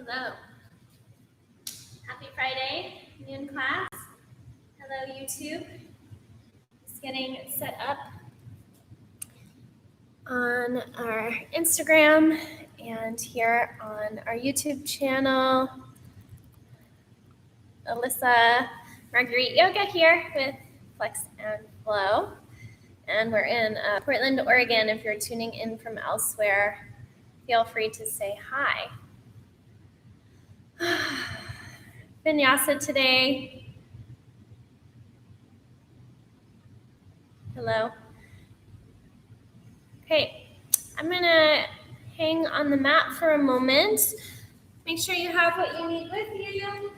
Hello. Happy Friday, noon class. Hello, YouTube. Just getting set up on our Instagram and here on our YouTube channel. Alissa Marguerite Yoga here with Flex and Flow. And we're in Portland, Oregon. If you're tuning in from elsewhere, feel free to say hi. Vinyasa today. Hello. Okay, I'm gonna hang on the mat for a moment. Make sure you have what you need with you.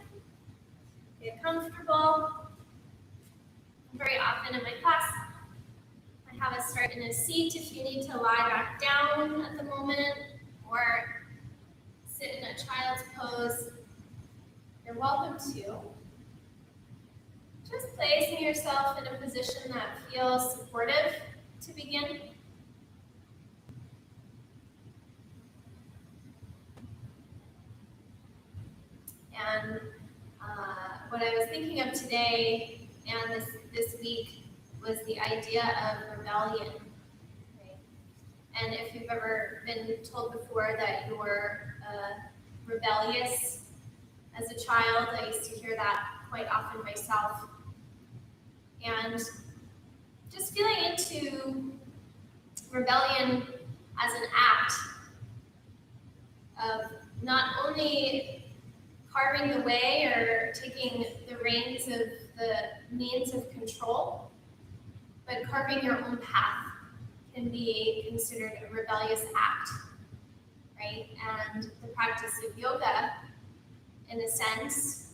Get comfortable. Very often in my class, I have us start in a seat if you need to lie back down at the moment or sit in a child's pose. You're welcome to. Just placing yourself in a position that feels supportive to begin. And what I was thinking of today and this week was the idea of rebellion. Right? And if you've ever been told before that you're rebellious as a child, I used to hear that quite often myself. And just feeling into rebellion as an act of not only carving the way or taking the reins of the means of control, but carving your own path can be considered a rebellious act, right? And the practice of yoga, in a sense,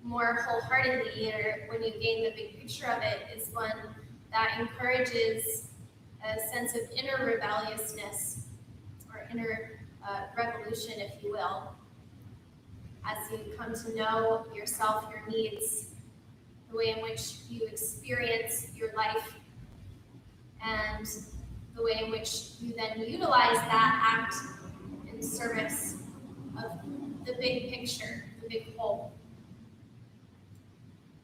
more wholeheartedly, or when you gain the big picture of it, is one that encourages a sense of inner rebelliousness or inner revolution, if you will, as you come to know yourself, your needs, the way in which you experience your life, and the way in which you then utilize that act in service of the big picture, the big whole.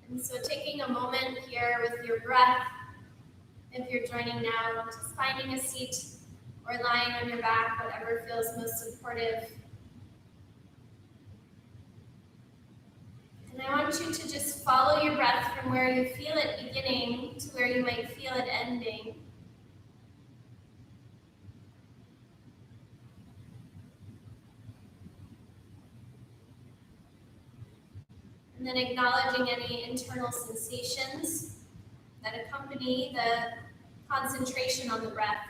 And so taking a moment here with your breath, if you're joining now, just finding a seat or lying on your back, whatever feels most supportive. And I want you to just follow your breath from where you feel it beginning to where you might feel it ending. And then acknowledging any internal sensations that accompany the concentration on the breath.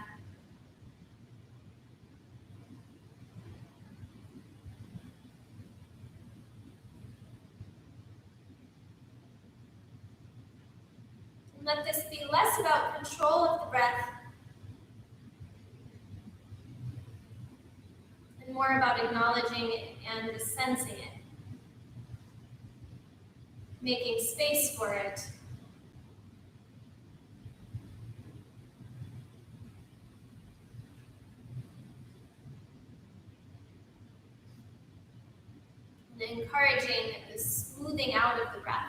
And let this be less about control of the breath and more about acknowledging it and sensing it. Making space for it. And encouraging the smoothing out of the breath.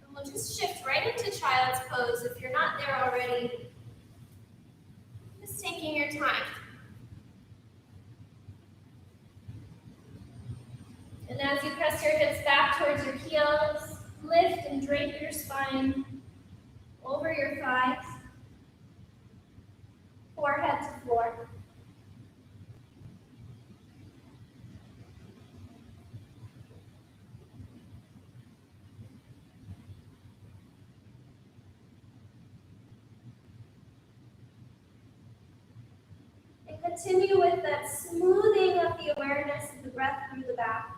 And we'll just shift right into child's pose if you're not there already. Just taking your time. And as you press your hips back towards your heels, lift and drape your spine over your thighs, forehead to floor. And continue with that smoothing of the awareness of the breath through the back.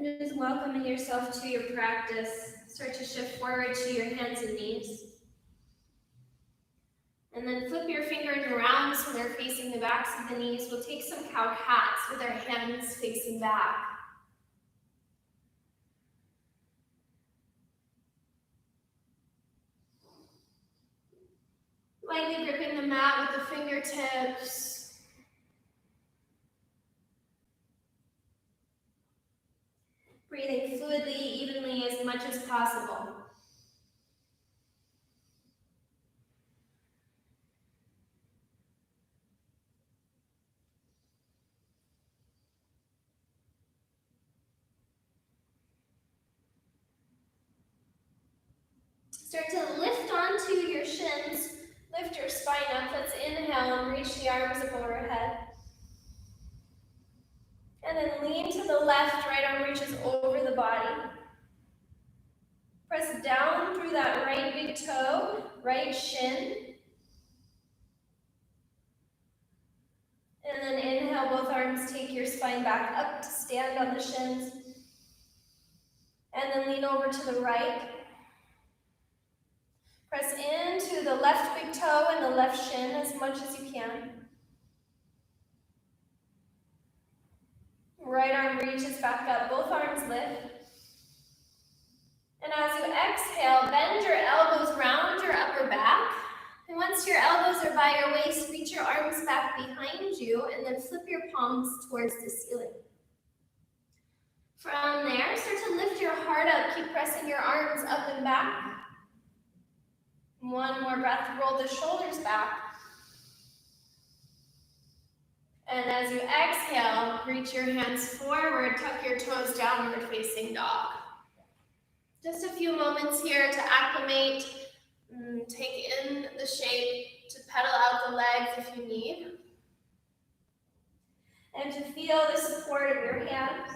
And just welcoming yourself to your practice. Start to shift forward to your hands and knees. And then flip your fingers around so they're facing the backs of the knees. We'll take some cow cats with our hands facing back. Lightly gripping the mat with the fingertips. Breathing fluidly, evenly, as much as possible. Start to lift onto your shins. Lift your spine up. Let's inhale and reach the arms up overhead. And then lean to the left, right arm reaches over the body. Press down through that right big toe, right shin. And then inhale, both arms, take your spine back up to stand on the shins. And then lean over to the right. Press into the left big toe and the left shin as much as you can. Right arm reaches back up, both arms lift. And as you exhale, bend your elbows round your upper back. And once your elbows are by your waist, reach your arms back behind you and then flip your palms towards the ceiling. From there, start to lift your heart up. Keep pressing your arms up and back. One more breath, roll the shoulders back. And as you exhale, reach your hands forward, tuck your toes downward facing dog. Just a few moments here to acclimate, take in the shape, to pedal out the legs if you need. And to feel the support of your hands.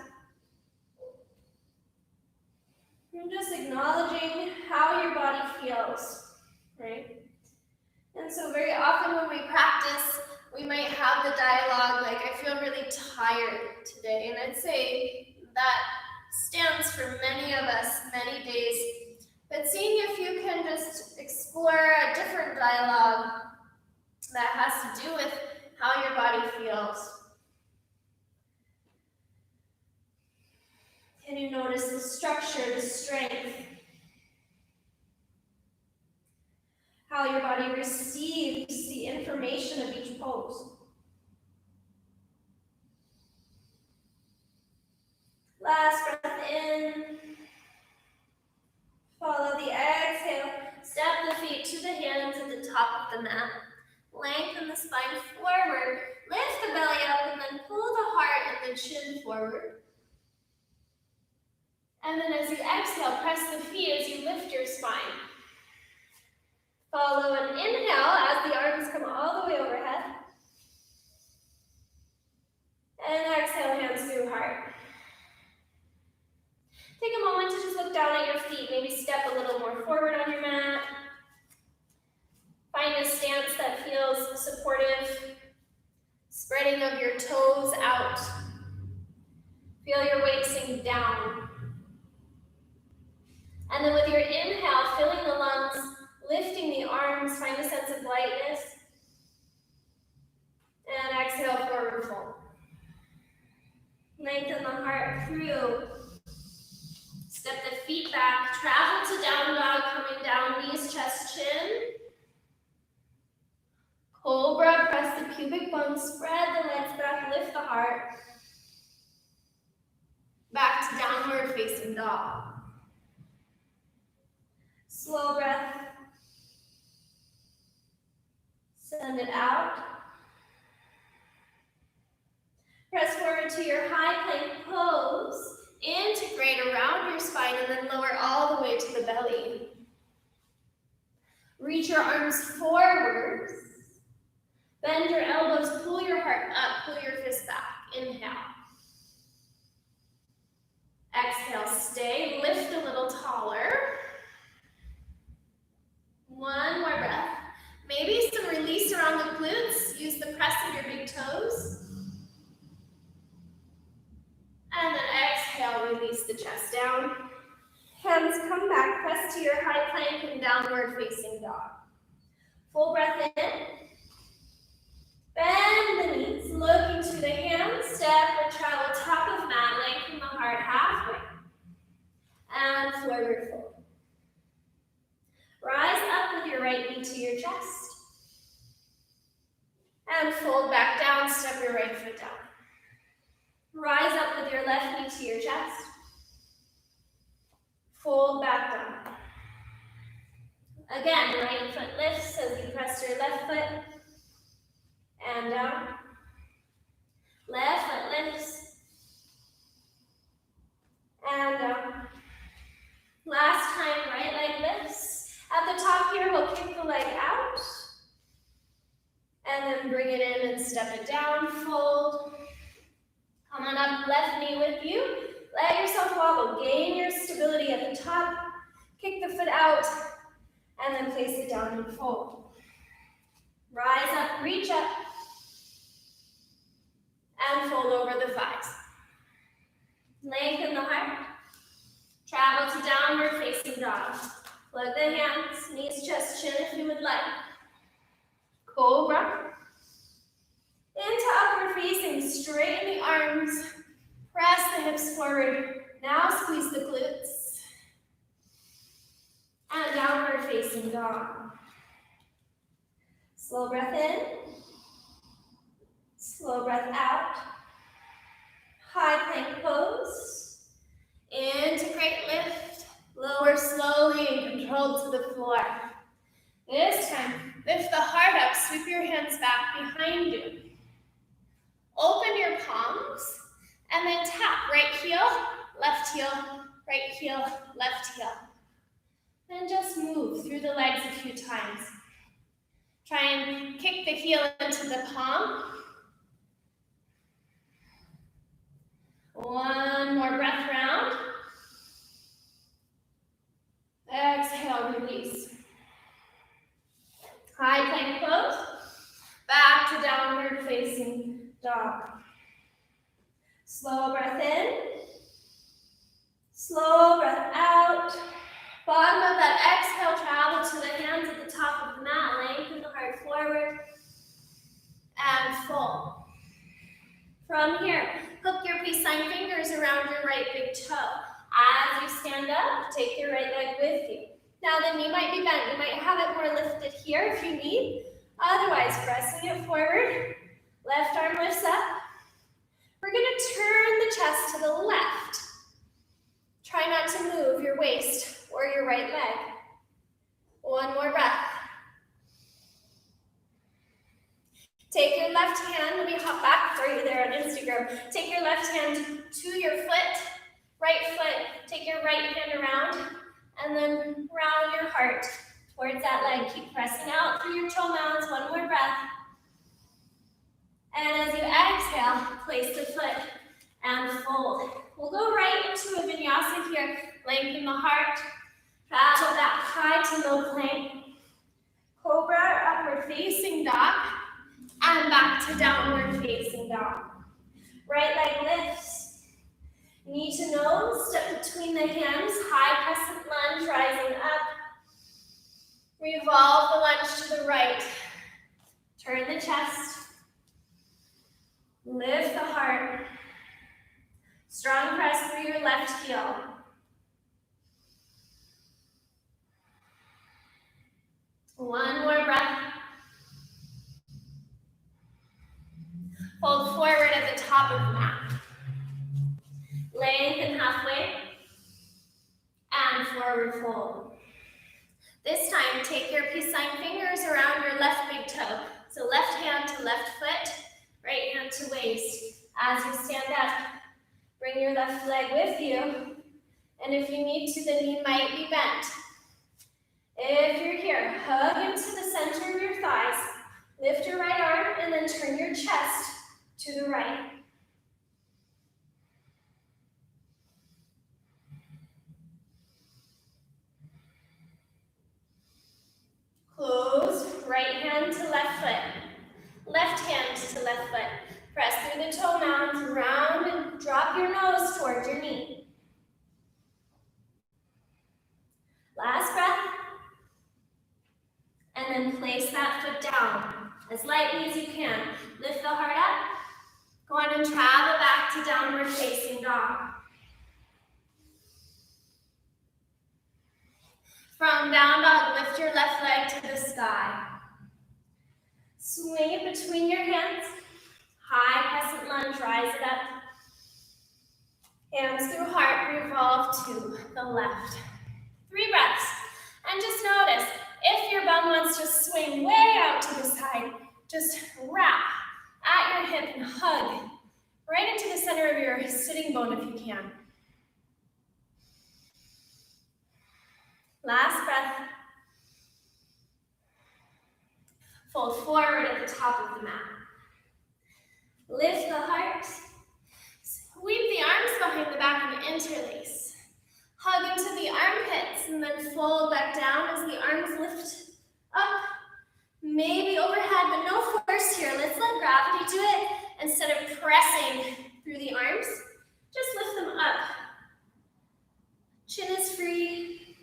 And just acknowledging how your body feels, right? And so very often when we practice, we might have the dialogue like, I feel really tired today. And I'd say that stands for many of us, many days. But seeing if you can just explore a different dialogue that has to do with how your body feels. Can you notice the structure, the strength? How your body receives the information of each pose. Last breath in. Follow the exhale. Step the feet to the hands at the top of the mat. Lengthen the spine forward. Lift the belly up and then pull the heart and the chin forward. And then as you exhale, press the feet as you lift your spine. Follow an inhale as the arms come all the way overhead. And exhale, hands through heart. Take a moment to just look down at your feet. Maybe step a little more forward on your mat. Find a stance that feels supportive. Spreading of your toes out. Feel your weight sink down. And then with your inhale, filling the lungs, lifting the arms, find a sense of lightness. And exhale, forward fold. Lengthen the heart through. Step the feet back, travel to down dog, coming down, knees, chest, chin. Cobra, press the pubic bone, spread the legs back, lift the heart. Back to downward facing dog. Slow breath. Send it out. Press forward to your high plank pose. Integrate around your spine and then lower all the way to the belly. Reach your arms forward. Bend your elbows, pull your heart up, pull your fist back. Inhale. Exhale, stay, lift a little taller. One more breath. Maybe some release around the glutes. Use the press of your big toes. And then exhale, release the chest down. Hands come back, press to your high plank and downward facing dog. Full breath in. Bend the knees, look into the hands, step or travel top of mat, lengthen the heart halfway. And forward fold. Rise up with your right knee to your chest. And fold back down, step your right foot down. Rise up with your left knee to your chest. Fold back down. Again, right foot lifts as you press your left foot. And down. Left foot lifts. And down. Last time, right leg lifts. At the top here, we'll kick the leg out. And then bring it in and step it down, fold. Come on up, left knee with you. Let yourself wobble, gain your stability at the top. Kick the foot out, and then place it down and fold. Rise up, reach up, and fold over the thighs. Lengthen the heart. Travel to downward facing dog. Plug the hands, knees, chest, chin if you would like. Cobra. Into upward facing, straighten the arms. Press the hips forward. Now squeeze the glutes. And downward facing dog. Slow breath in. Slow breath out. High plank pose. Integrate lift. Lower slowly and controlled to the floor. This time, lift the heart up, sweep your hands back behind you. Open your palms, and then tap right heel, left heel, right heel, left heel. Then just move through the legs a few times. Try and kick the heel into the palm. One more breath round. Exhale, release. High plank pose. Back to downward facing dog. Slow breath in. Slow breath out. Bottom of that exhale, travel to the hands at the top of the mat. Lengthen the heart forward. And fold. From here, hook your peace sign fingers around your right big toe. As you stand up, take your right leg with you. Now the knee might be bent. You might have it more lifted here if you need. Otherwise, pressing it forward. Left arm lifts up. We're going to turn the chest to the left. Try not to move your waist or your right leg. One more breath. Take your left hand, let me hop back for you there on Instagram. Take your left hand to your foot, right foot, take your right hand around, and then round your heart towards that leg. Keep pressing out through your toe mounds, one more breath. And as you exhale, place the foot and fold. We'll go right into a vinyasa here. Lengthen the heart, travel that high to low plank. Cobra, upward facing dog. And back to downward facing dog. Right leg lifts. Knee to nose, step between the hands, high crescent lunge, rising up. Revolve the lunge to the right. Turn the chest. Lift the heart. Strong press through your left heel. One more breath. Fold forward at the top of the mat. Lengthen halfway. And forward fold. This time, take your peace sign fingers around your left big toe. So left hand to left foot, right hand to waist. As you stand up, bring your left leg with you. And if you need to, the knee might be bent. If you're here, hug into the center of your thighs. Lift your right arm and then turn your chest to the right. Close, right hand to left foot. Left hand to left foot. Press through the toe mounds, round and drop your nose towards your knee. as lightly as you can. Lift the heart up. Go on and travel back to downward facing dog. From down dog, lift your left leg to the sky. Swing it between your hands. High crescent lunge, rise it up. Hands through heart, revolve to the left. 3 breaths. And just notice, if your bum wants to swing way out to the side, just wrap at your hip and hug right into the center of your sitting bone if you can. Last breath. Fold forward at the top of the mat. Lift the heart. Sweep the arms behind the back and interlace. Hug into the armpits and then fold back down as the arms lift up. Maybe overhead, but no force here. Let's let gravity do it. Instead of pressing through the arms, just lift them up. Chin is free.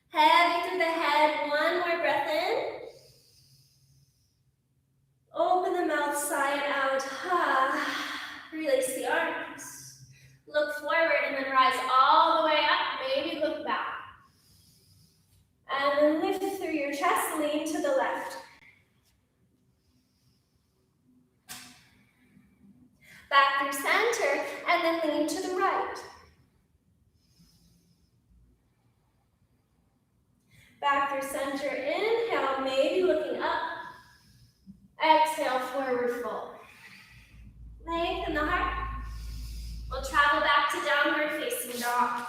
Heavy through the head. One more breath in. Open the mouth, sigh it out. Release the arms. Look forward and then rise all the way up. Maybe look back. And then lift through your chest, lean to the left. Back through center, and then lean to the right. Back through center, inhale, maybe looking up. Exhale, forward fold. Lengthen the heart. We'll travel back to downward facing dog.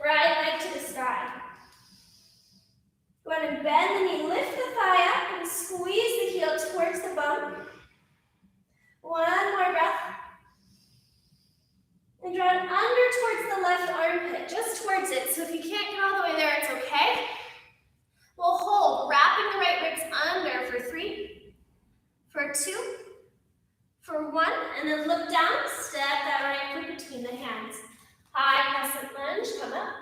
Right leg to the sky. Go ahead and bend the knee, lift the thigh up and squeeze the heel towards the bum. One more breath. And draw it under towards the left armpit, just towards it. So if you can't get all the way there, it's okay. We'll hold, wrapping the right ribs under for 3, for 2, for 1, and then look down, step that right foot between the hands. High crescent lunge, come up.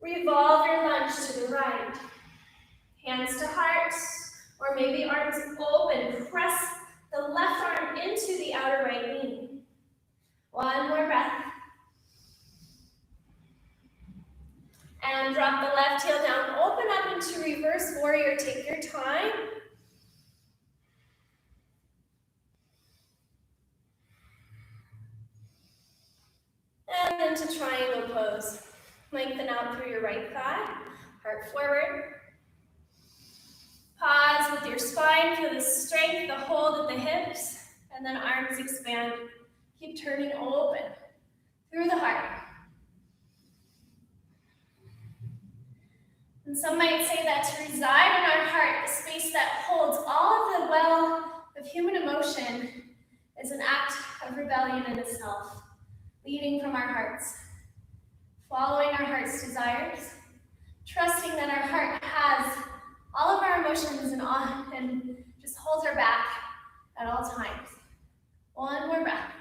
Revolve your lunge to the right. Hands to heart, or maybe arms open. Press the left arm into the outer right knee. One more breath. And drop the left heel down. Open up into reverse warrior. Take your time. And into triangle pose. Lengthen out through your right thigh. Heart forward. Pause with your spine. Feel the strength, the hold at the hips. And then arms expand. Keep turning open through the heart. And some might say that to reside in our heart, the space that holds all of the well of human emotion, is an act of rebellion in itself, leading from our hearts, following our heart's desires, trusting that our heart has all of our emotions and just holds our back at all times. One more breath.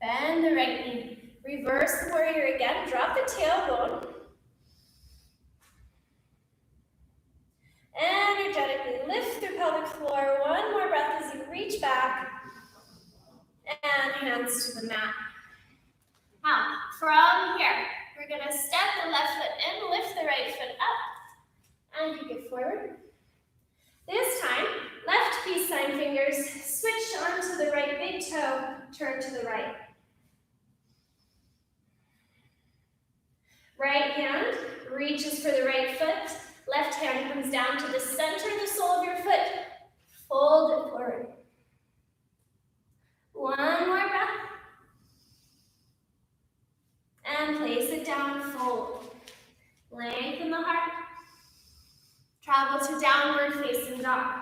Bend the right knee. Reverse the warrior again. Drop the tailbone. Energetically lift the pelvic floor. One more breath as you reach back. And hands to the mat. Now, from here, we're going to step the left foot in, lift the right foot up, and kick it forward. This time, left peace sign fingers, switch onto the right big toe, turn to the right. Right hand reaches for the right foot, left hand comes down to the center of the sole of your foot, fold it forward. One more breath. And place it down, fold. Lengthen the heart. Travel to downward facing dog.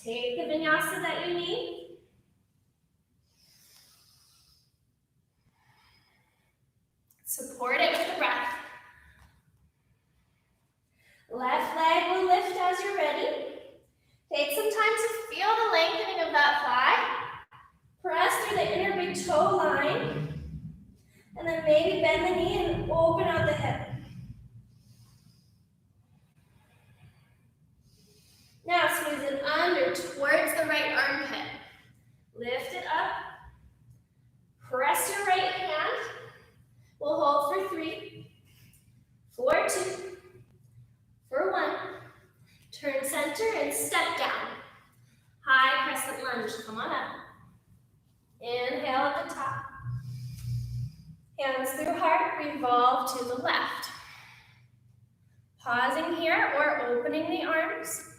Take the vinyasa that you need. Support it with the breath. Left leg will lift as you're ready. Take some time to feel the lengthening of that thigh. Press through the inner big toe line. For 2. For 1. Turn center and step down. High crescent lunge. Come on up. Inhale at the top. Hands through heart, revolve to the left. Pausing here or opening the arms.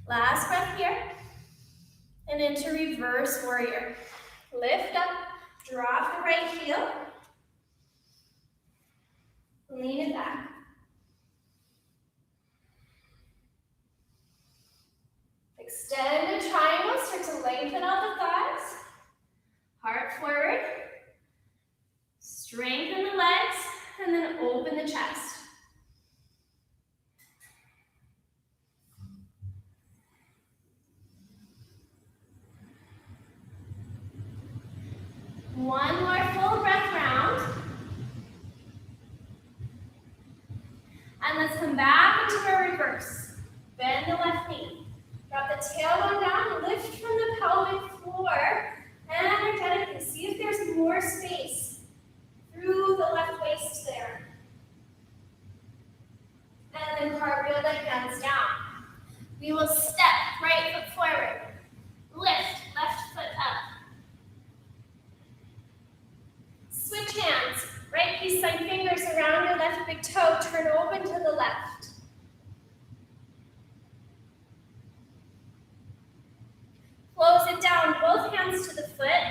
Last breath here. And into reverse warrior. Lift up, drop the right heel. Lean it back. Extend a triangle, start to lengthen out the thighs. Heart forward. Strengthen the legs, and then open the chest. One more full breath round. And let's come back into our reverse. Bend the left knee. Drop the tailbone down, lift from the pelvic floor, and energetically see if there's more space through the left waist there. And then cartwheel the hands down. We will step right foot forward. Lift left foot up. Switch hands. Right peace sign fingers around your left big toe. Turn open to the left. Close it down. Both hands to the foot.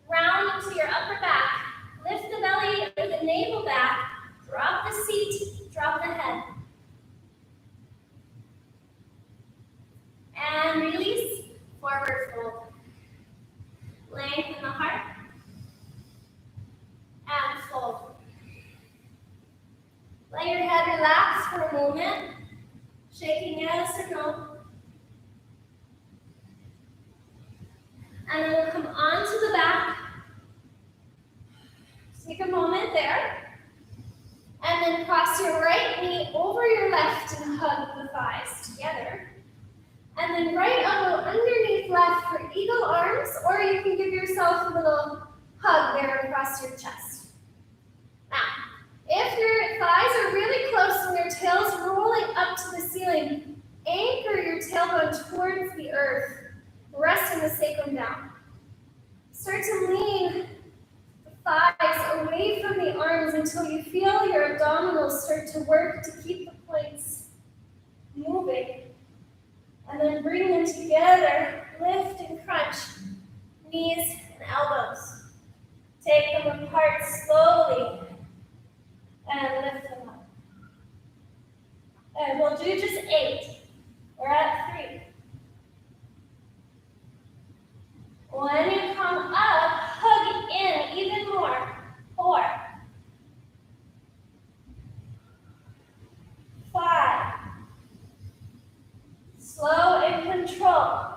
Round into your upper back. Lift the belly or the navel back. Drop the seat. Drop the head. And release. Forward fold. Lengthen the heart. And fold. Let your head relax for a moment. Shaking yes or no. And then we'll come onto the back. Take a moment there. And then cross your right knee over your left and hug the thighs together. And then right elbow underneath left for eagle arms, or you can give yourself a little hug there across your chest. Now, if your thighs are really close and your tail's rolling up to the ceiling, anchor your tailbone towards the earth, resting the sacrum down. Start to lean the thighs away from the arms until you feel your abdominals start to work to keep the points moving. And then bring them together, lift and crunch, knees and elbows. Take them apart slowly and lift them up. And we'll do just 8. We're at 3. When you come up, hug in even more. 4. 5. Slow and control.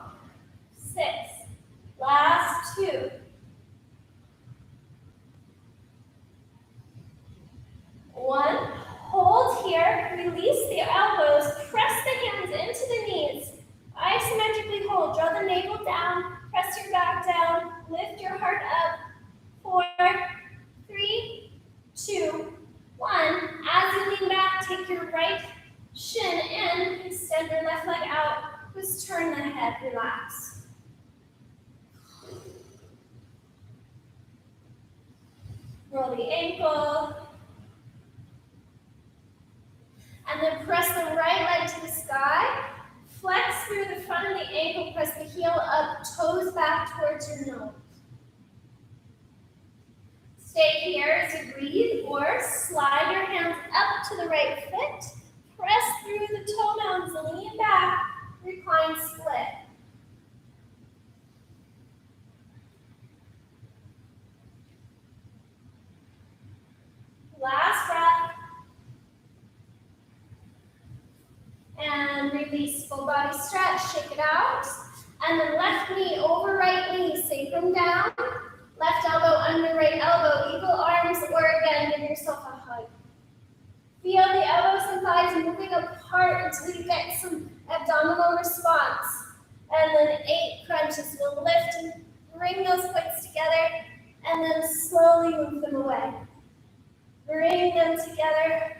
6. Last 2. 1. Hold here. Release the elbows. Press the hands into the knees. Isometrically hold. Draw the navel down. Press your back down. Lift your heart up. 4, 3, 2, 1. As you lean back, take your right shin in. Extend your left leg out. Just turn the head. Relax. Roll the ankle. And then press the right leg to the sky. Flex through the front of the ankle. Press the heel up. Toes back towards your nose. Stay here as you breathe, or slide your hands up to the right foot. Press through the toenails. Lean back. Recline split. Last breath. And release, full body stretch, shake it out. And then left knee over right knee, sacrum down. Left elbow under right elbow, eagle arms, or again, give yourself a hug. Feel the elbows and thighs moving apart until you get some abdominal response. And then 8 crunches. We'll lift and bring those points together, and then slowly move them away. Bring them together.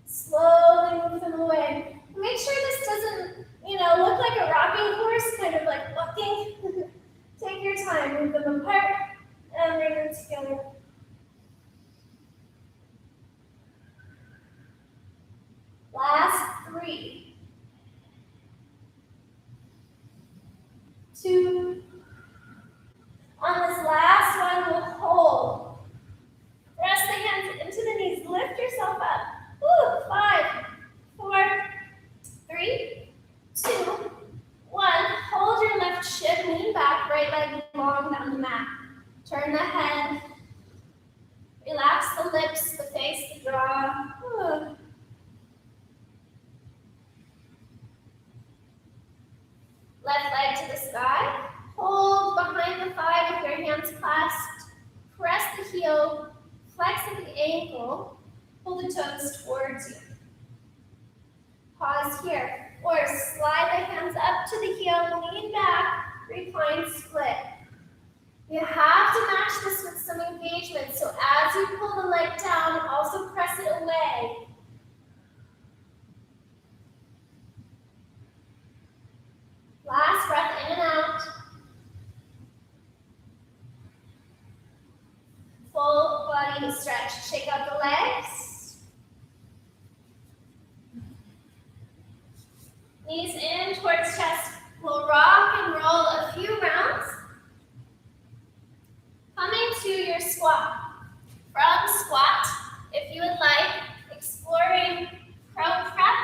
Slowly move them away. Make sure this doesn't, look like a rocking horse, kind of like bucking. Take your time, move them apart, and bring them together. Last 3, 2. On this last one, we'll hold. Press the hands into the knees. Lift yourself up. Woo, 5, 4, 3, 2, 1. Hold your left shin, lean back, right leg long down the mat. Turn the head. Relax the lips, the face, the jaw. Woo. Left leg to the sky. Hold behind the thigh with your hands clasped. Press the heel, flex at the ankle. Pull the toes towards you. Pause here. Or slide the hands up to the heel, lean back, recline split. You have to match this with some engagement. So as you pull the leg down, also press it away. Last breath in and out. Full body stretch. Shake out the legs. Knees in towards chest. We'll rock and roll a few rounds. Coming to your squat. From squat, if you would like, exploring crow prep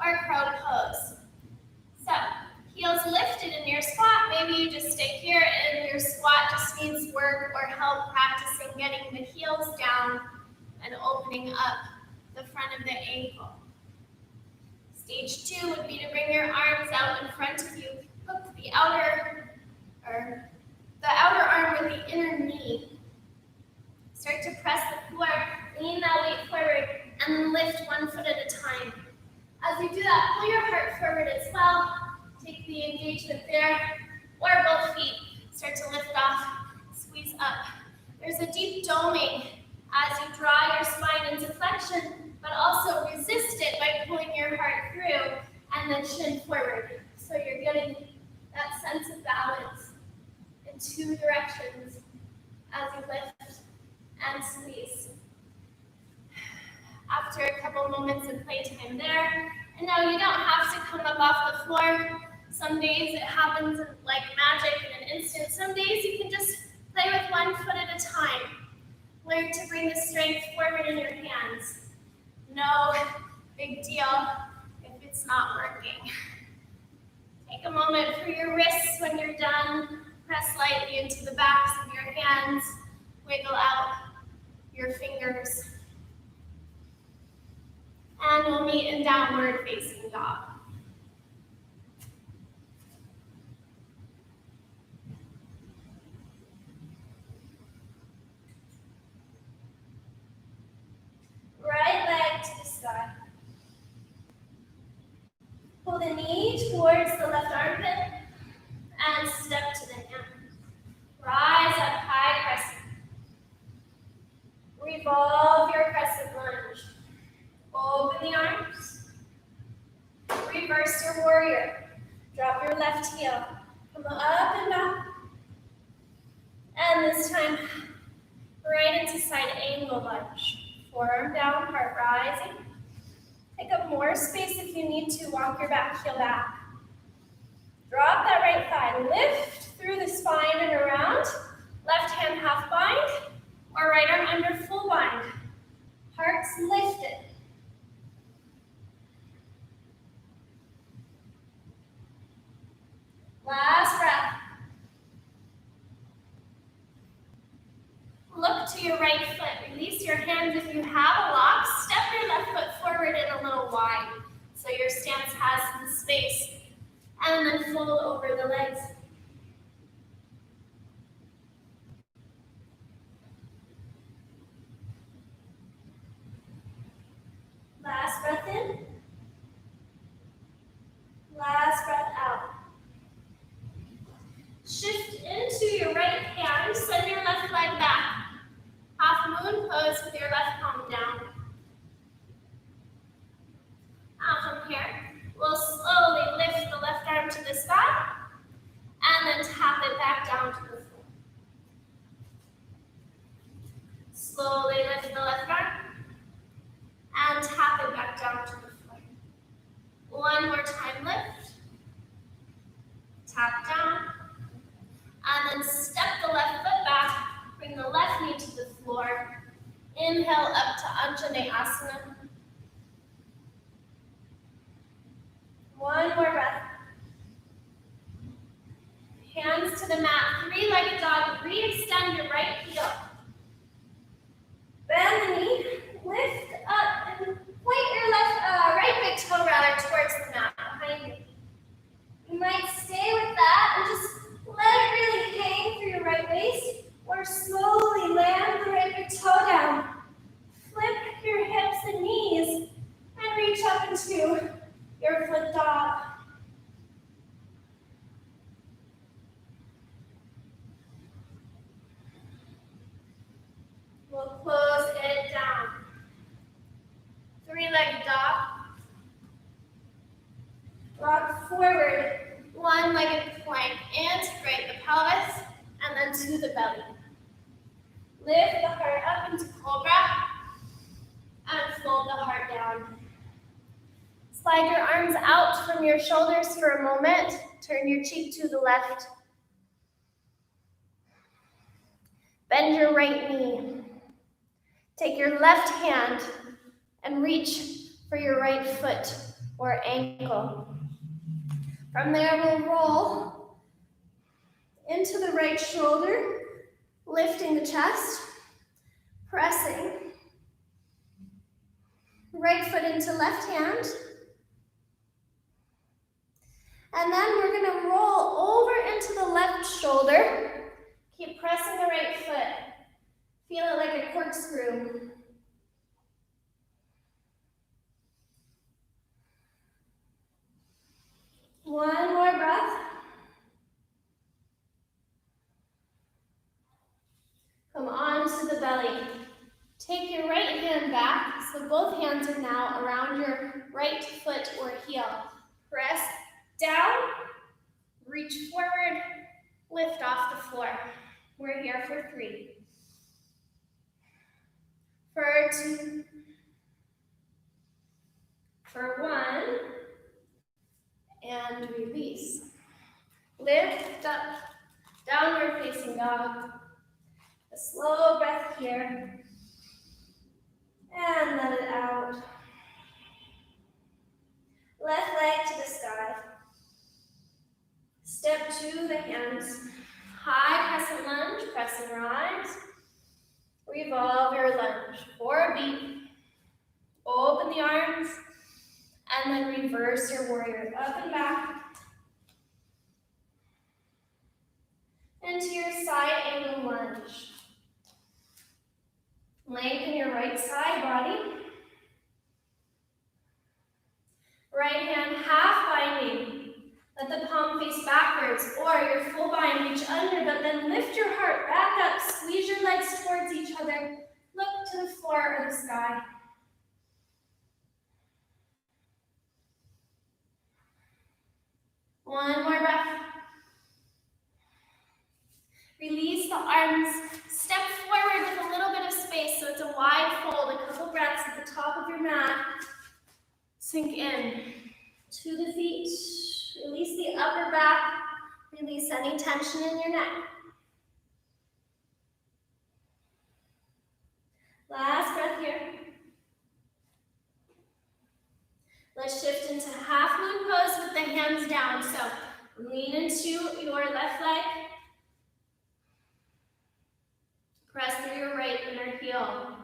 or crow pose. So, heels lifted in your squat. Maybe you just stay here and your squat just needs work or help practicing getting the heels down and opening up the front of the ankle. Stage 2 would be to bring your arms out in front of you. Hook the outer arm with the inner knee. Start to press the floor, lean that weight forward, and lift one foot at a time. As you do that, pull your heart forward as well. Take the engagement there, or both feet. Start to lift off, squeeze up. There's a deep doming as you draw your spine into flexion, but also resist it by pulling your heart through and then chin forward. So you're getting that sense of balance in 2 directions as you lift and squeeze. After a couple moments of playtime there, and now you don't have to come up off the floor. Some days it happens like magic in an instant. Some days you can just play with 1 foot at a time. Learn to bring the strength forward in your hands. No big deal if it's not working. Take a moment for your wrists when you're done. Press lightly into the backs of your hands. Wiggle out your fingers. And we'll meet in downward facing dog. Right leg to the sky. Pull the knee towards the left armpit and step to the hand. Rise up high crescent. Revolve your crescent lunge. Open the arms. Reverse your warrior. Drop your left heel. Come up and down. And this time, right into side angle lunge. Forearm down, heart rising. Take up more space if you need to. Walk your back heel back. Drop that right thigh. Lift through the spine and around. Left hand half bind or right arm under full bind. Hearts lifted. Last breath. Look to your right foot. Release your hands if you have a lock. Step your left foot forward and a little wide so your stance has some space. And then fold over the legs. Last breath in. Last breath out. Shift into your right hand. Send your left leg back. Half moon pose with your left palm down. Now from here, we'll slowly lift the left arm to the sky and then tap it back down to the floor. Slowly lift the left arm and tap it back down to the floor. One more time, lift. Tap down. And then step the left foot back. Bring the left knee to the floor. Inhale up to Anjaneyasana. One more breath. Hands to the mat. Three-legged dog. Re-extend your right heel. Bend the knee. Lift up and point your right big toe towards the mat behind you. You might stay with that and just let it really hang through your right waist, or slowly land the right big toe down. Flip your hips and knees and reach up into your foot dog. We'll close it down. Three-legged dog. Rock forward. One-legged plank. Integrate the pelvis and then to the belly. Lift the heart up into cobra and fold the heart down. Slide your arms out from your shoulders for a moment. Turn your cheek to the left. Bend your right knee. Take your left hand and reach for your right foot or ankle. From there, we'll roll into the right shoulder, lifting the chest, pressing. Right foot into left hand. And then we're going to roll over into the left shoulder. Keep pressing the right foot. Feel it like a corkscrew. One more breath. Come on to the belly. Take your right hand back, so both hands are now around your right foot or heel. Press down, reach forward, lift off the floor. We're here for 3. For 2. For 1. And release. Lift up, downward facing dog. A slow breath here. And let it out. Left leg to the sky. Step to the hands. High crescent lunge, press and rise. Revolve your lunge for a beat. Open the arms. And then reverse your warrior up and back. Into your side angle lunge. Lengthen your right side body. Right hand half binding. Let the palm face backwards, or your full bind reach under, but then lift your heart back up. Squeeze your legs towards each other. Look to the floor or the sky. One more breath. Release the arms. Step forward with a little bit of space, so it's a wide fold. A couple breaths at the top of your mat. Sink in to the feet. Release the upper back. Release any tension in your neck. Last breath here. Let's shift into half moon pose with the hands down. So lean into your left leg. Press through your right inner heel.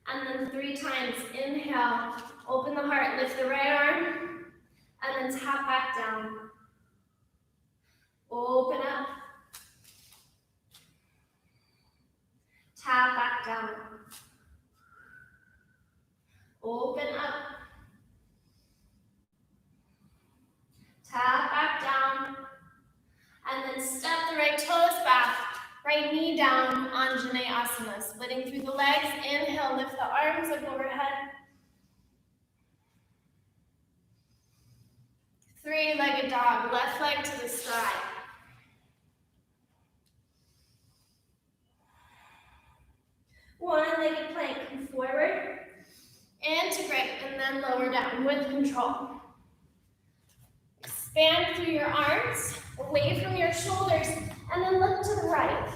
And then 3 times. Inhale. Open the heart. Lift the right arm. And then tap back down. Open up. Tap back down. Open up. Tap back down. And then step the right toes back. Right knee down, Anjaneyasana. Virabhadrasana, splitting through the legs. Inhale, lift the arms up overhead. Three-legged dog, left leg to the sky. One-legged plank, come forward, integrate, and then lower down with control. Expand through your arms, away from your shoulders, and then look to the right.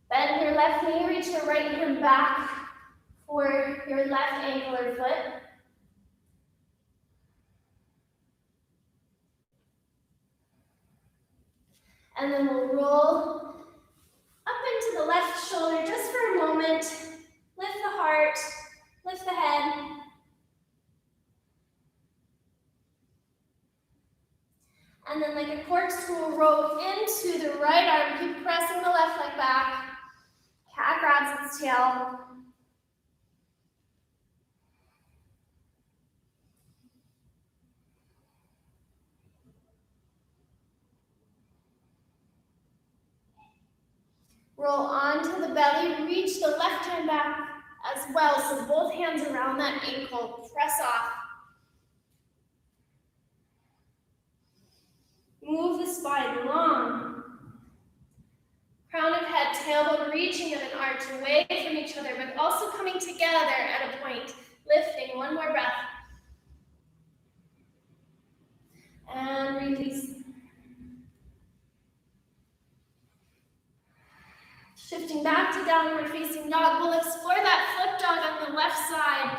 Bend your left knee, reach your right hand back for your left ankle or foot. And then we'll roll up into the left shoulder just for a moment. Lift the heart, lift the head. And then like a corkscrew, roll into the right arm. Keep pressing the left leg back. Cat grabs its tail. Roll onto the belly, reach the left hand back as well. So both hands around that ankle, press off. Move the spine long. Crown of head, tailbone reaching at an arch away from each other, but also coming together at a point. Lifting, one more breath. And release. Shifting back to downward facing dog, we'll explore that flip dog on the left side,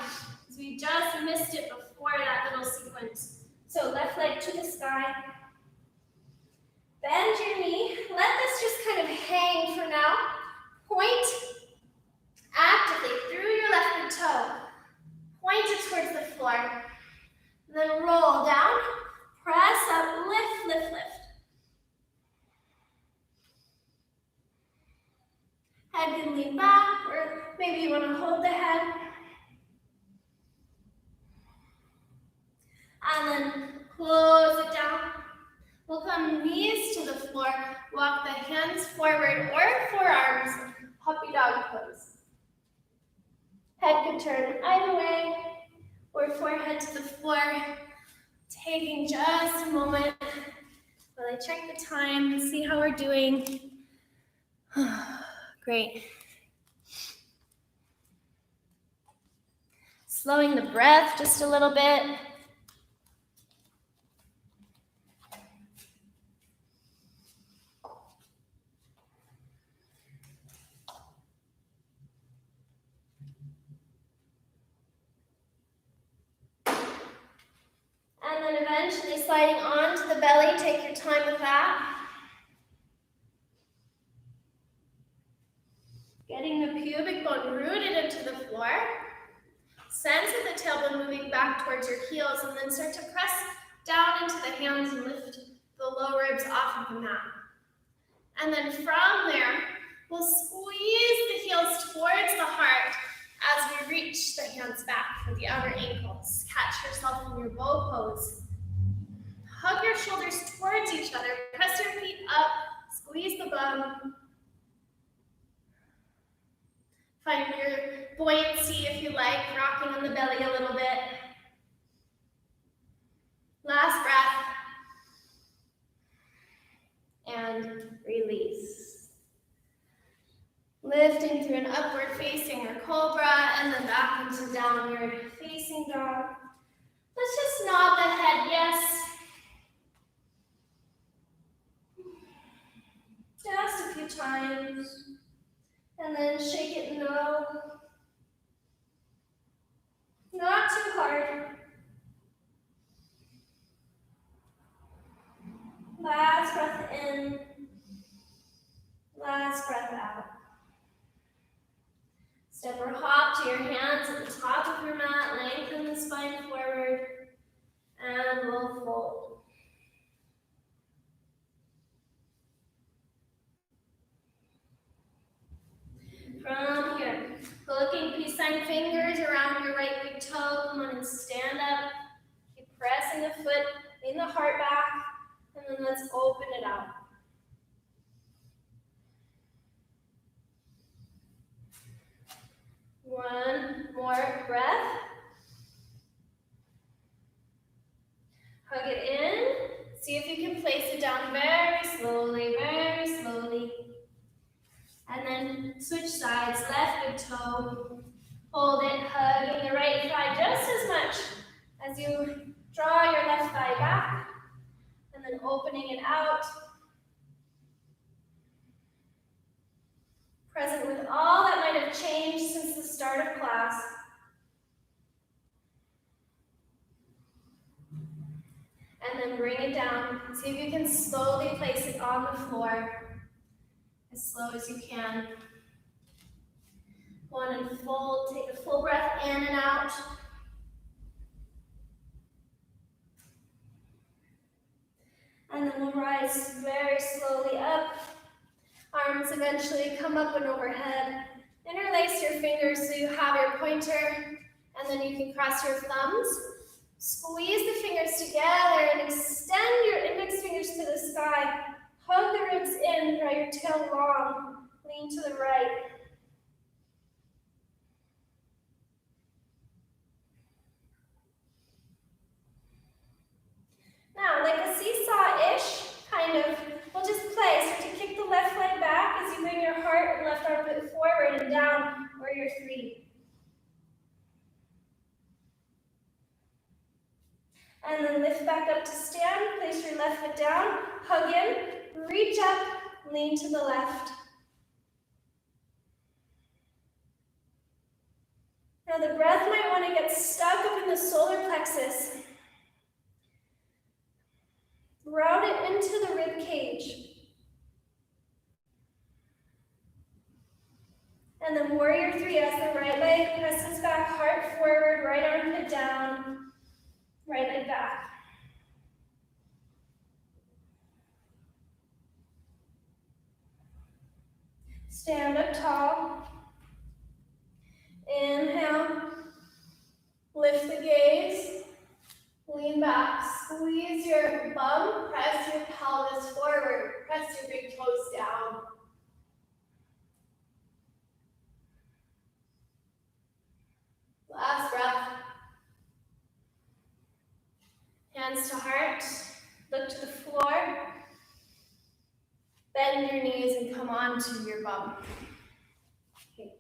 as we just missed it before that little sequence. So left leg to the sky. Bend your knee. Let this just kind of hang for now. Point actively through your left big toe. Point it towards the floor. Then roll down. Press up. Lift, lift, lift. Head can lean back, or maybe you want to hold the head. And then close it down. We'll come knees to the floor, walk the hands forward or forearms, puppy dog pose. Head could turn either way, or forehead to the floor. Taking just a moment while I check the time, see how we're doing. Great. Slowing the breath just a little bit. And then eventually sliding onto the belly, take your time with that. Getting the pubic bone rooted into the floor. Sense of the tailbone moving back towards your heels, and then start to press down into the hands and lift the low ribs off of the mat. And then from there, we'll squeeze the heels towards the heart as we reach the hands back for the outer ankles. Catch yourself in your bow pose. Hug your shoulders towards each other. Press your feet up. Squeeze the bum. Find your buoyancy if you like, rocking on the belly a little bit. Last breath. And release. Lifting through an upward facing or cobra, and then back into downward facing dog. Let's just nod the head, yes. Just a few times. And then shake it no. Not too hard. Last breath in. Last breath out. Step or hop to your hands at the top of your mat. Lengthen the spine forward. And we'll fold. From here, hooking peace sign fingers around your right big toe. pressing the foot in the heart back, and then let's open it out. One more breath. Hug it in. See if you can place it down very slowly, very slowly. And then switch sides, left big toe. Hold it, hugging the right thigh just as much as you draw your left thigh back. And then opening it out. Present with all that might have changed since the start of class. And then bring it down. See if you can slowly place it on the floor. As slow as you can. Go on and fold. Take a full breath in and out. And then we'll rise very slowly up. Arms eventually come up and overhead. Interlace your fingers so you have your pointer, and then you can cross your thumbs. Squeeze the fingers together and extend your index fingers to the sky. Hug the ribs in, draw your tail long. Lean to the right. Now, like a seesaw-ish, kind of, we'll just play. Start to kick the left leg back as you bring your heart and left armpit forward and down, warrior three. And then lift back up to stand, place your left foot down, hug in, reach up, lean to the left. Now the breath might want to get stuck up in the solar plexus. Route it into the rib cage. And then warrior three as the right leg presses back, heart forward, right armpit down, right leg back. Stand up tall. Inhale. Lift the gaze. Lean back. Squeeze your bum. Press your pelvis forward. Press your big toes down. Last breath. Hands to heart. Look to the floor. Bend your knees and come onto your bum. Okay.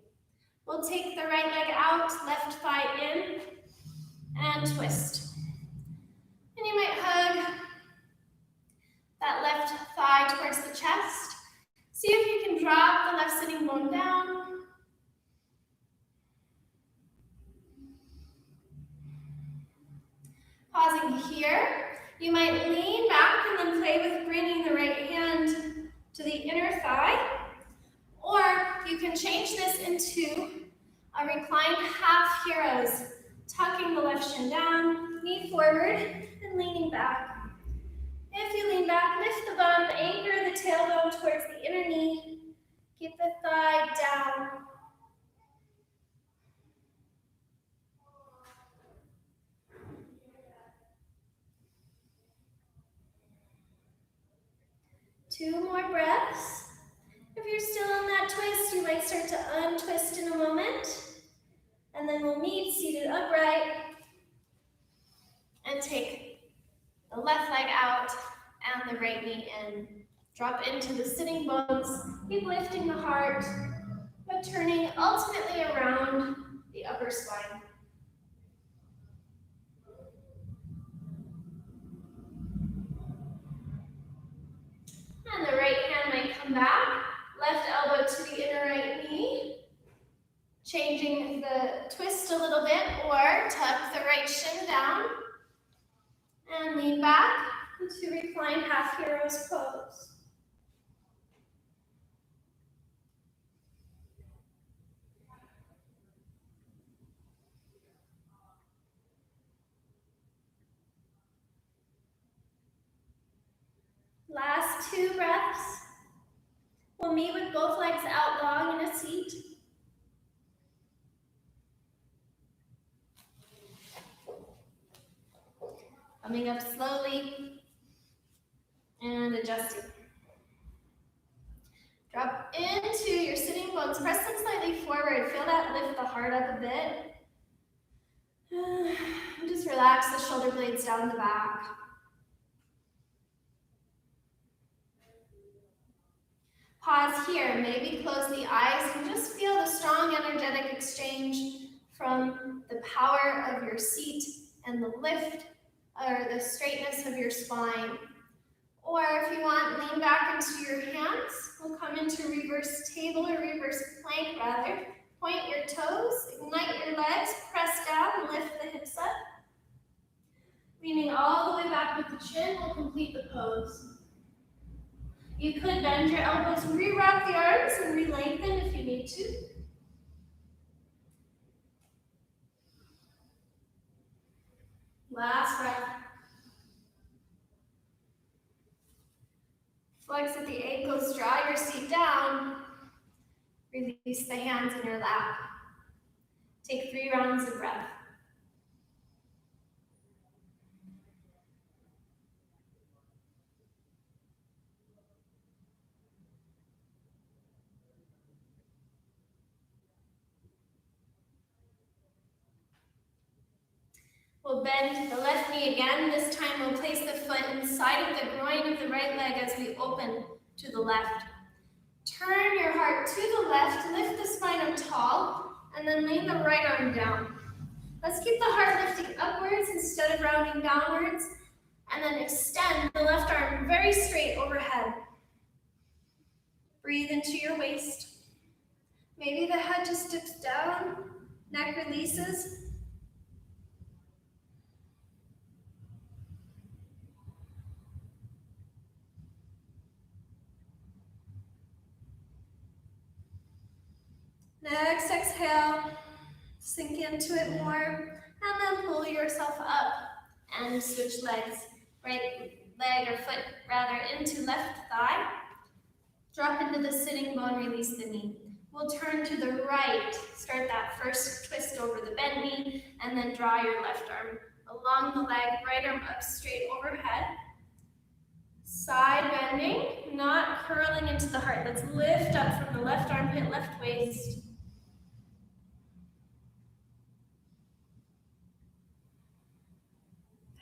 We'll take the right leg out, left thigh in, and twist. And you might hug that left thigh towards the chest. See if you can drop the left sitting bone down. Pausing here, you might lean back and then play with bringing the right hand to the inner thigh. Or you can change this into a reclined half heroes, tucking the left shin down, knee forward, and leaning back. If you lean back, lift the bum, anchor the tailbone towards the inner knee, keep the thigh down. Two more breaths. If you're still on that twist, you might start to untwist in a moment. And then we'll meet seated upright and take the left leg out and the right knee in. Drop into the sitting bones. Keep lifting the heart, but turning ultimately around the upper spine. And the right hand might come back, left elbow to the inner right knee, changing the twist a little bit, or tuck the right shin down, and lean back into reclined half heroes pose. Last two breaths. We'll meet with both legs out long in a seat. Coming up slowly and adjusting. Drop into your sitting bones. Press them slightly forward. Feel that lift the heart up a bit. And just relax the shoulder blades down the back. Pause here. Maybe close the eyes and just feel the strong energetic exchange from the power of your seat and the lift or the straightness of your spine. Or if you want, lean back into your hands. We'll come into reverse table or reverse plank rather. Point your toes, ignite your legs, press down, lift the hips up. Leaning all the way back with the chin will complete the pose. You could bend your elbows, re-wrap the arms, and re-lengthen if you need to. Last breath. Flex at the ankles, draw your seat down. Release the hands in your lap. Take 3 rounds of breath. We'll bend the left knee again. This time we'll place the foot inside of the groin of the right leg as we open to the left. Turn your heart to the left, lift the spine up tall, and then lean the right arm down. Let's keep the heart lifting upwards instead of rounding downwards, and then extend the left arm very straight overhead. Breathe into your waist. Maybe the head just dips down, neck releases. Next exhale, sink into it more, and then pull yourself up and switch legs. Right leg or foot rather into left thigh. Drop into the sitting bone, release the knee. We'll turn to the right. Start that first twist over the bent knee, and then draw your left arm along the leg, right arm up straight overhead. Side bending, not curling into the heart. Let's lift up from the left armpit, left waist.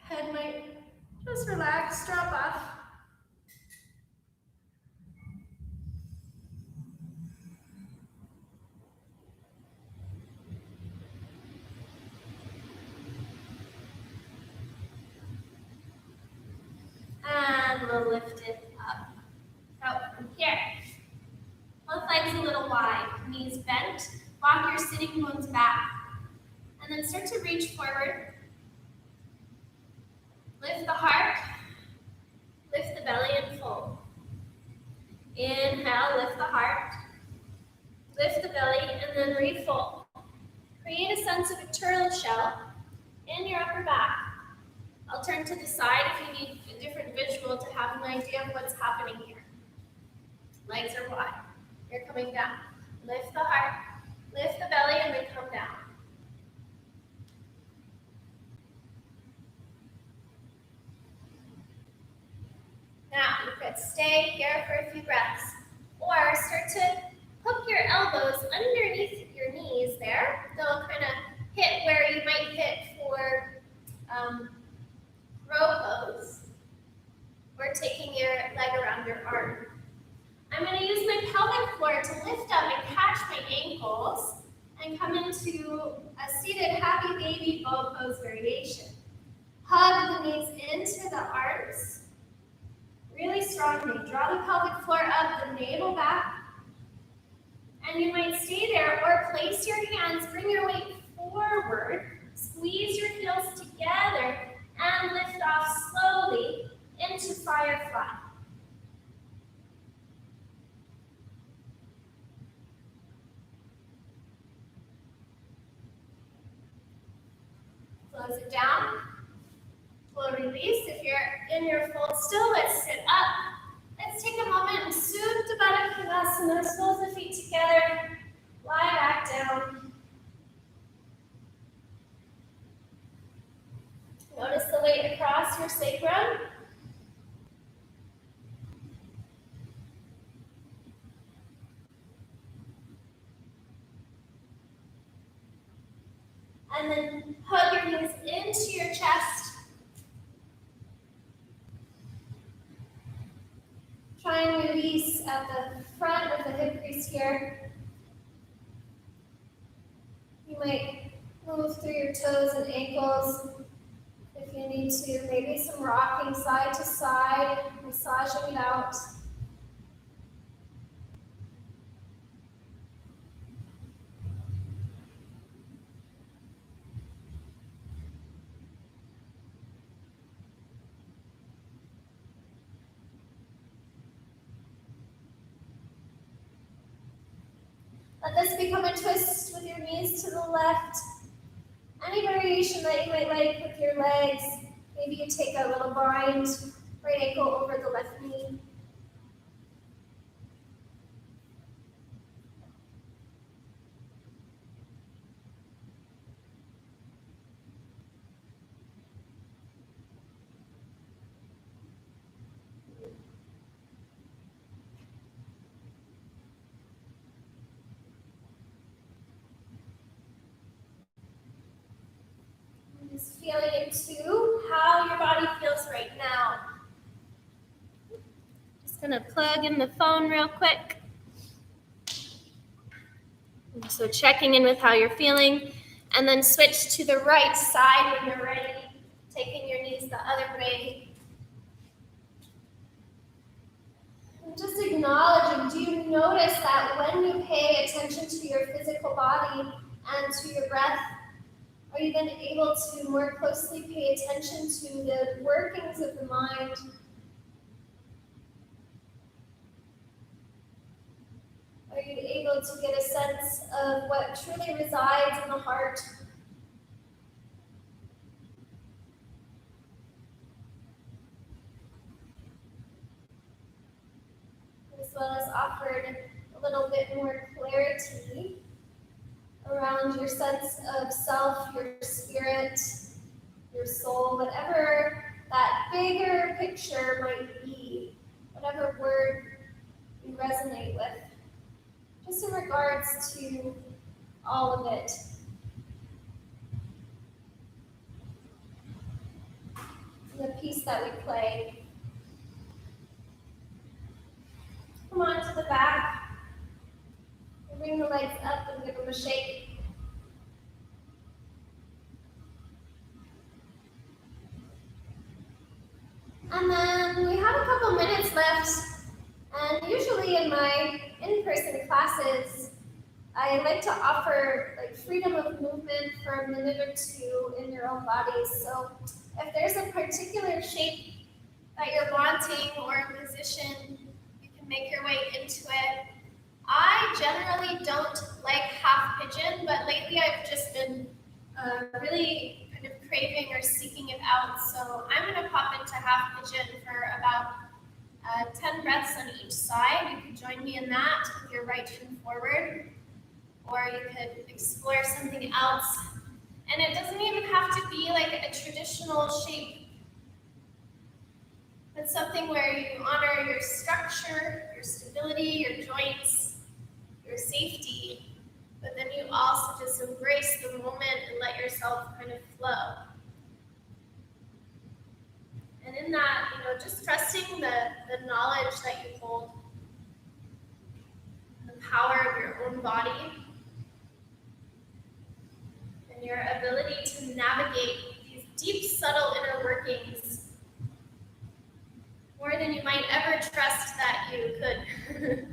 Head might just relax, drop off. And we'll lift it up. Out from here. Both legs a little wide, knees bent. Walk your sitting bones back. And then start to reach forward. Lift the heart. Lift the belly and fold. Inhale, lift the heart. Lift the belly and then refold. Create a sense of a turtle shell in your upper back. I'll turn to the side if you need a different visual to have an idea of what's happening here. Legs are wide. You're coming down. Lift the heart, lift the belly, and then come down. Now, you could stay here for a few breaths, or start to hook your elbows underneath your knees there. They'll kind of hit where you might hit for row pose, or taking your leg around your arm. I'm going to use my pelvic floor to lift up and catch my ankles and come into a seated happy baby bow pose variation. Hug the knees into the arms. Really strongly. Draw the pelvic floor up, the navel back. And you might stay there or place your hands, bring your weight forward, squeeze your heels together, and lift off slowly into firefly. Close it down. We'll release. If you're in your fold still, let's sit up. Let's take a moment and Supta Baddha Konasana. Soles the feet together. Lie back down. Notice the weight across your sacrum. And then hug your knees into your chest. Try and release at the front of the hip crease here. You might move through your toes and ankles if you need to. Maybe some rocking side to side, massaging it out. Let this become a twist with your knees to the left. Any variation that you might like with your legs. Maybe you take a little bind, right ankle over the left knee. Just feeling into how your body feels right now. Just gonna plug in the phone real quick. So checking in with how you're feeling, and then switch to the right side when you're ready, taking your knees the other way. And just acknowledging, do you notice that when you pay attention to your physical body and to your breath, are you then able to more closely pay attention to the workings of the mind? Are you able to get a sense of what truly resides in the heart? As well as offered a little bit more clarity around your sense of self, your spirit, your soul, whatever that bigger picture might be, whatever word you resonate with, just in regards to all of it. The piece that we play. Come on to the back. Bring the legs up and give them a shake. And then we have a couple minutes left. And usually in my in-person classes, I like to offer freedom of movement for a minute or two in your own bodies. So if there's a particular shape that you're wanting or position, you can make your way into it. I generally don't like half pigeon, but lately I've just been really kind of craving or seeking it out. So I'm going to pop into half pigeon for about 10 breaths on each side. You can join me in that with your right shin forward, or you could explore something else. And it doesn't even have to be like a traditional shape. It's something where you honor your structure, your stability, your joints, your safety, but then you also just embrace the moment and let yourself kind of flow. And in that, just trusting the knowledge that you hold, the power of your own body, and your ability to navigate these deep, subtle inner workings more than you might ever trust that you could.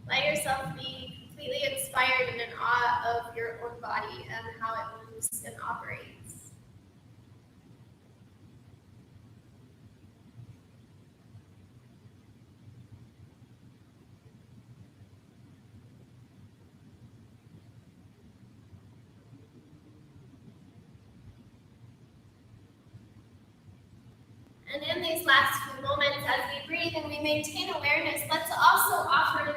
Let yourself be completely inspired and in awe of your own body and how it moves and operates. And in these last few moments, as we breathe and we maintain awareness, let's also offer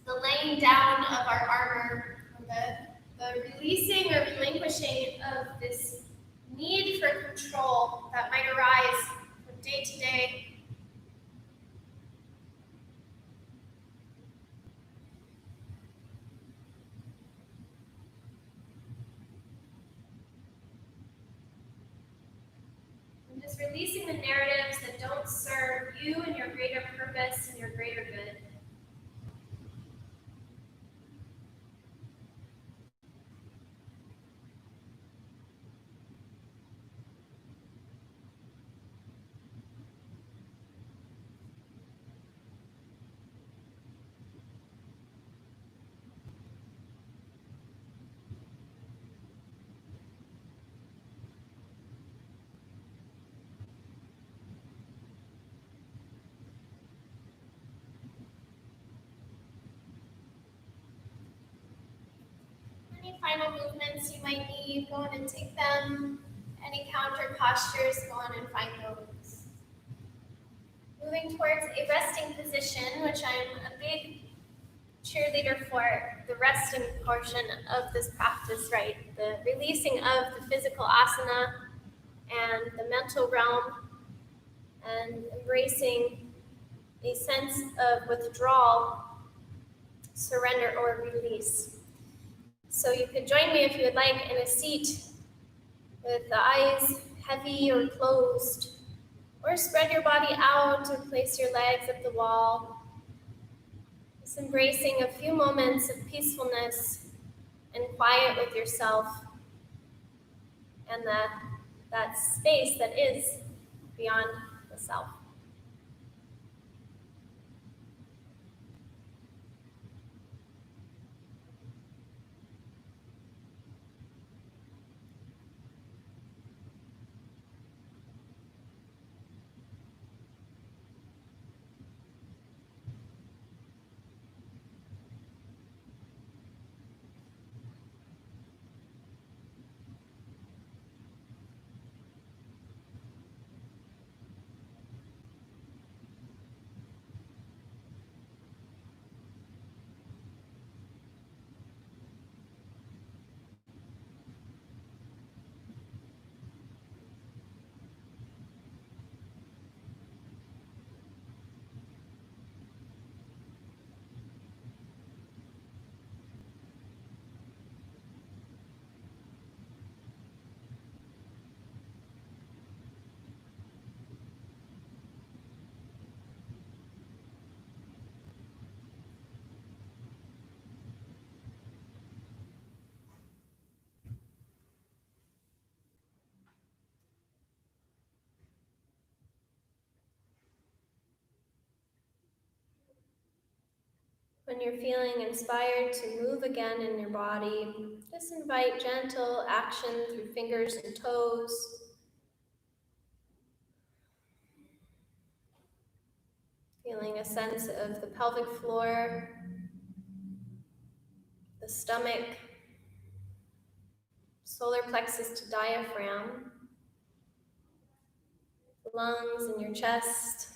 the laying down of our armor, the releasing or relinquishing of this need for control Just releasing the narratives that don't serve you and your greater purpose and your greater good. Any final movements you might need, go on and take them. Any counter postures, go on and find those. Moving towards a resting position, which I'm a big cheerleader for the resting portion of this practice, right? The releasing of the physical asana and the mental realm, and embracing a sense of withdrawal, surrender, or release. So you could join me if you would like in a seat with the eyes heavy or closed, or spread your body out and place your legs up the wall. Just embracing a few moments of peacefulness and quiet with yourself and that space that is beyond the self. When you're feeling inspired to move again in your body, just invite gentle action through fingers and toes. Feeling a sense of the pelvic floor, the stomach, solar plexus to diaphragm, lungs and your chest,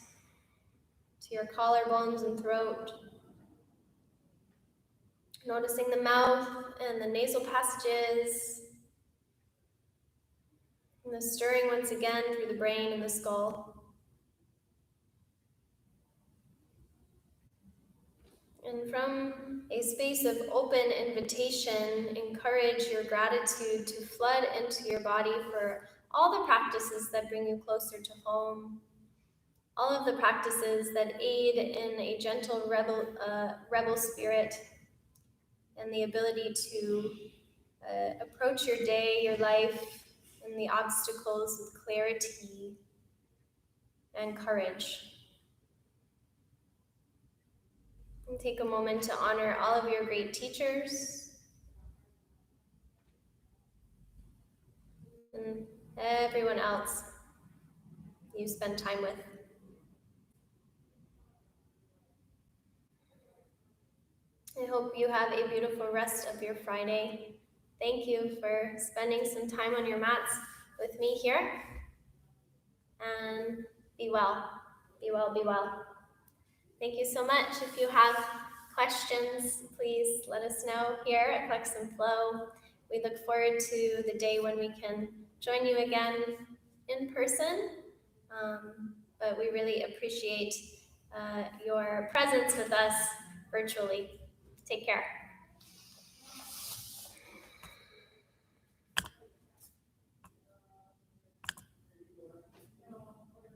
to your collarbones and throat. Noticing the mouth and the nasal passages, and the stirring once again through the brain and the skull. And from a space of open invitation, encourage your gratitude to flood into your body for all the practices that bring you closer to home, all of the practices that aid in a gentle rebel spirit, and the ability to approach your day, your life, and the obstacles with clarity and courage. And take a moment to honor all of your great teachers and everyone else you spend time with. I hope you have a beautiful rest of your Friday. Thank you for spending some time on your mats with me here. And be well, be well, be well. Thank you so much. If you have questions, please let us know here at Flex and Flow. We look forward to the day when we can join you again in person, but we really appreciate your presence with us virtually. Take care.